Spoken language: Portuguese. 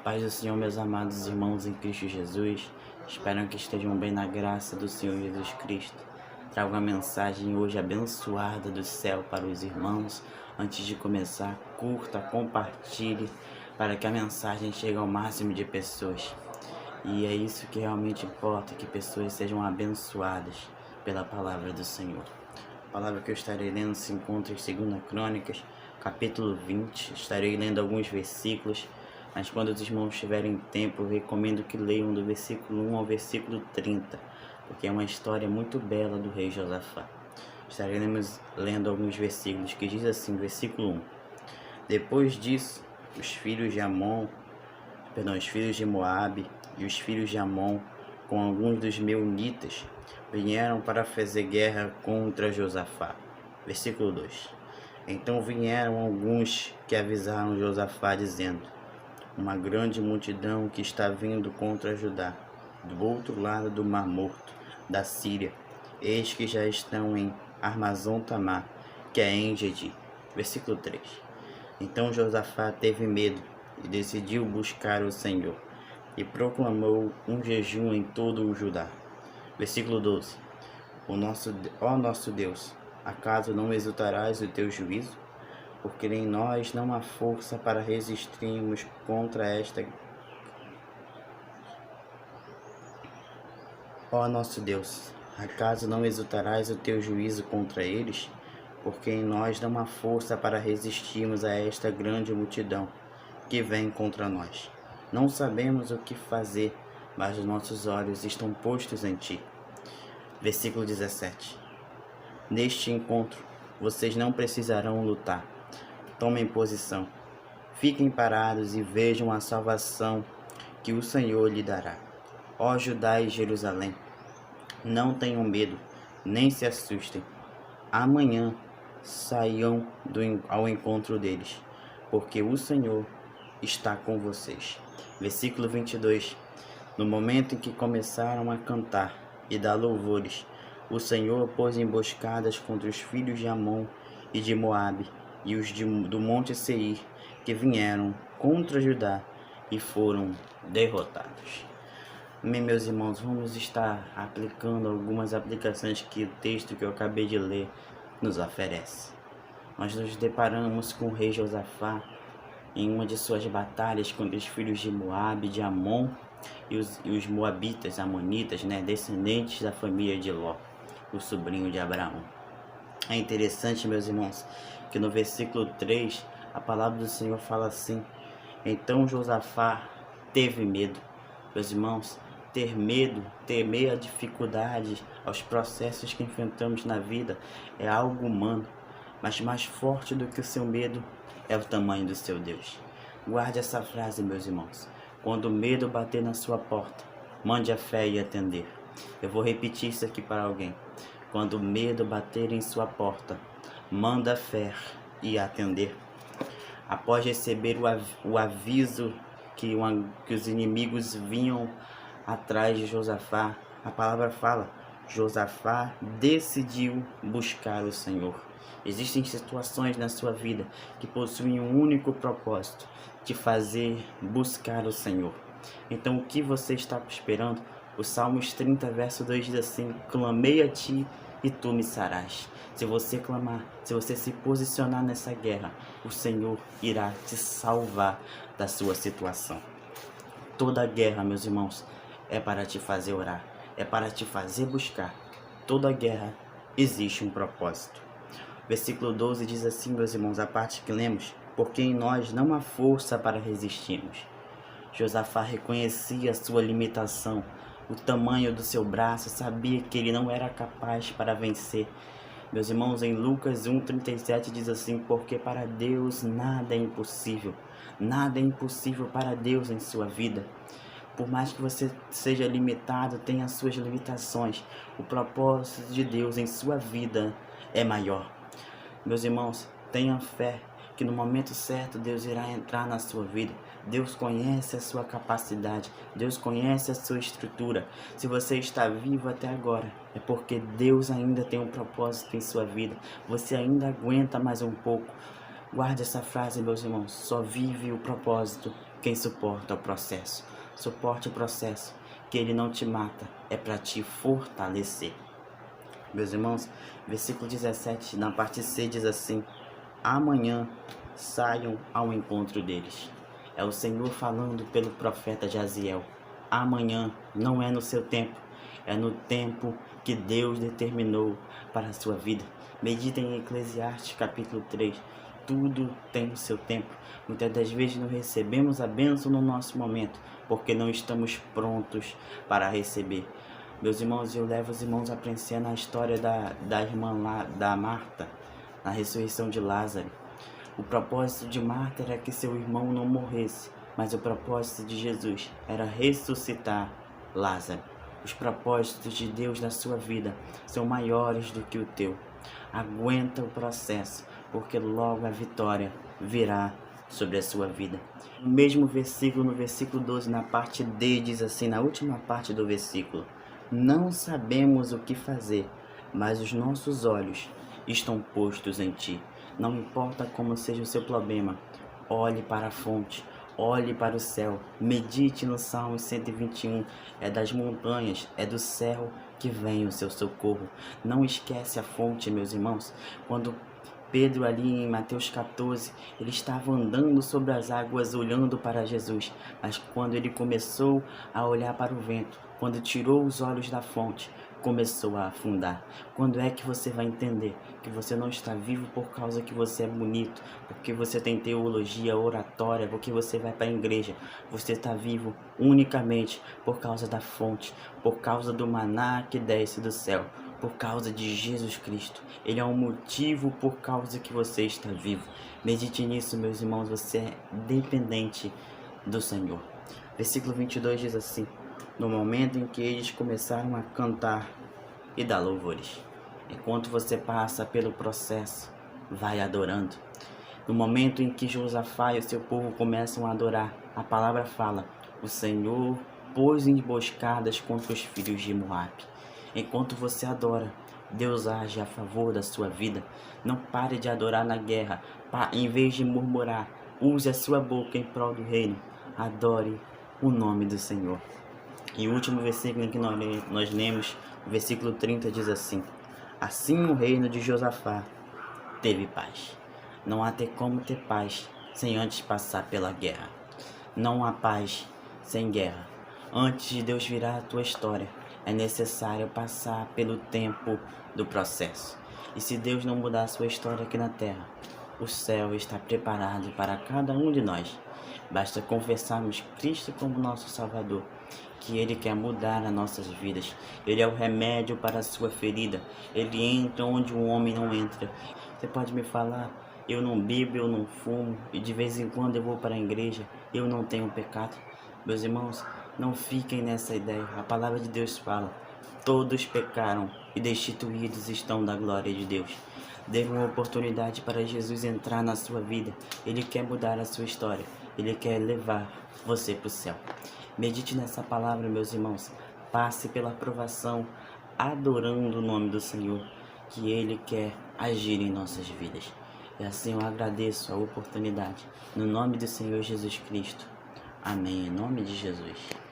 paz do Senhor, meus amados irmãos em Cristo Jesus. Espero que estejam bem na graça do Senhor Jesus Cristo. Trago uma mensagem hoje abençoada do céu para os irmãos. Antes de começar, curta, compartilhe, para que a mensagem chegue ao máximo de pessoas. E é isso que realmente importa, que pessoas sejam abençoadas pela palavra do Senhor. A palavra que eu estarei lendo se encontra em 2 Crônicas, capítulo 20. Estarei lendo alguns versículos, mas quando os irmãos tiverem tempo, eu recomendo que leiam do versículo 1 ao versículo 30, porque é uma história muito bela do rei Josafá. Estaremos lendo alguns versículos que diz assim, versículo 1. Depois disso, os filhos de Moabe e os filhos de Amon, com alguns dos meunitas, vieram para fazer guerra contra Josafá. Versículo 2. Então vieram alguns que avisaram Josafá, dizendo: uma grande multidão que está vindo contra Judá, do outro lado do Mar Morto, da Síria. Eis que já estão em Armazon-Tamar, que é em Engedi. Versículo 3. Então Josafá teve medo e decidiu buscar o Senhor, e proclamou um jejum em todo o Judá. Versículo 12. Ó nosso Deus, acaso não exultarás o teu juízo? Porque em nós não há força para resistirmos contra esta. Ó nosso Deus, acaso não exultarás o teu juízo contra eles? Porque em nós não há força para resistirmos a esta grande multidão que vem contra nós. Não sabemos o que fazer, mas os nossos olhos estão postos em ti. Versículo 17. Neste encontro, vocês não precisarão lutar. Tomem posição, fiquem parados e vejam a salvação que o Senhor lhe dará. Ó Judá e Jerusalém, não tenham medo, nem se assustem. Amanhã saiam ao encontro deles, porque o Senhor está com vocês. Versículo 22. No momento em que começaram a cantar e dar louvores, o Senhor pôs emboscadas contra os filhos de Amon e de Moabe e os do monte Seir, que vieram contra Judá e foram derrotados. Amém, meus irmãos, vamos estar aplicando algumas aplicações que o texto que eu acabei de ler nos oferece. Nós nos deparamos com o rei Josafá em uma de suas batalhas contra os filhos de Moabe, de Amon e os moabitas, amonitas, descendentes da família de Ló, o sobrinho de Abraão. É interessante, meus irmãos, que no versículo 3, a palavra do Senhor fala assim: então Josafá teve medo. Meus irmãos, ter medo, temer a dificuldade, aos processos que enfrentamos na vida é algo humano, mas mais forte do que o seu medo é o tamanho do seu Deus. Guarde essa frase, meus irmãos. Quando o medo bater na sua porta, mande a fé e atender. Eu vou repetir isso aqui para alguém. Quando o medo bater em sua porta, manda a fé e atender. Após receber o aviso que os inimigos vinham atrás de Josafá, a palavra fala: Josafá decidiu buscar o Senhor. Existem situações na sua vida que possuem um único propósito: te fazer buscar o Senhor. Então, o que você está esperando? O Salmos 30, verso 2 diz assim: clamei a ti e tu me sarás. Se você clamar, se você se posicionar nessa guerra, o Senhor irá te salvar da sua situação. Toda guerra, meus irmãos, é para te fazer orar, é para te fazer buscar. Toda guerra existe um propósito. Versículo 12 diz assim, meus irmãos, a parte que lemos: porque em nós não há força para resistirmos. Josafá reconhecia a sua limitação, o tamanho do seu braço, sabia que ele não era capaz para vencer. Meus irmãos, em Lucas 1,37 diz assim: porque para Deus nada é impossível. Nada é impossível para Deus em sua vida. Por mais que você seja limitado, tenha as suas limitações, o propósito de Deus em sua vida é maior. Meus irmãos, tenham fé que no momento certo Deus irá entrar na sua vida. Deus conhece a sua capacidade, Deus conhece a sua estrutura. Se você está vivo até agora, é porque Deus ainda tem um propósito em sua vida. Você ainda aguenta mais um pouco. Guarde essa frase, meus irmãos. Só vive o propósito quem suporta o processo. Suporte o processo, que ele não te mata, é para te fortalecer. Meus irmãos, versículo 17, na parte C, diz assim: amanhã saiam ao encontro deles. É o Senhor falando pelo profeta Jaziel. Amanhã não é no seu tempo, é no tempo que Deus determinou para a sua vida. Medita em Eclesiastes capítulo 3. Tudo tem o seu tempo. Muitas das vezes não recebemos a bênção no nosso momento, porque não estamos prontos para receber. Meus irmãos, eu levo os irmãos a apreciar na história da irmã da Marta, na ressurreição de Lázaro. O propósito de Marta era que seu irmão não morresse, mas o propósito de Jesus era ressuscitar Lázaro. Os propósitos de Deus na sua vida são maiores do que o teu. Aguenta o processo, porque logo a vitória virá sobre a sua vida. No mesmo versículo, no versículo 12, na parte D, diz assim, na última parte do versículo: não sabemos o que fazer, mas os nossos olhos estão postos em ti. Não importa como seja o seu problema, olhe para a fonte, olhe para o céu, medite no Salmo 121, é das montanhas, é do céu que vem o seu socorro. Não esquece a fonte, meus irmãos. Quando Pedro ali em Mateus 14, ele estava andando sobre as águas olhando para Jesus, mas quando ele começou a olhar para o vento, quando tirou os olhos da fonte, começou a afundar. Quando é que você vai entender que você não está vivo por causa que você é bonito, porque você tem teologia, oratória, porque você vai para a igreja? Você está vivo unicamente por causa da fonte, por causa do maná que desce do céu, por causa de Jesus Cristo. Ele é um motivo por causa que você está vivo. Medite nisso, meus irmãos, você é dependente do Senhor. Versículo 22 diz assim: no momento em que eles começaram a cantar e dar louvores. Enquanto você passa pelo processo, vai adorando. No momento em que Josafá e o seu povo começam a adorar, a palavra fala: o Senhor pôs emboscadas contra os filhos de Moabe. Enquanto você adora, Deus age a favor da sua vida. Não pare de adorar na guerra. Em vez de murmurar, use a sua boca em prol do reino. Adore o nome do Senhor. E o último versículo em que nós lemos, o versículo 30, diz assim: assim o reino de Josafá teve paz. Não há como ter paz sem antes passar pela guerra. Não há paz sem guerra. Antes de Deus virar a tua história, é necessário passar pelo tempo do processo. E se Deus não mudar a sua história aqui na terra, o céu está preparado para cada um de nós. Basta confessarmos Cristo como nosso Salvador, que Ele quer mudar as nossas vidas. Ele é o remédio para a sua ferida. Ele entra onde o homem não entra. Você pode me falar: eu não bebo, eu não fumo, e de vez em quando eu vou para a igreja, eu não tenho pecado. Meus irmãos, não fiquem nessa ideia. A palavra de Deus fala: todos pecaram e destituídos estão da glória de Deus. Dê uma oportunidade para Jesus entrar na sua vida. Ele quer mudar a sua história. Ele quer levar você para o céu. Medite nessa palavra, meus irmãos. Passe pela aprovação, adorando o nome do Senhor, que Ele quer agir em nossas vidas. E assim eu agradeço a oportunidade. No nome do Senhor Jesus Cristo. Amém. Em nome de Jesus.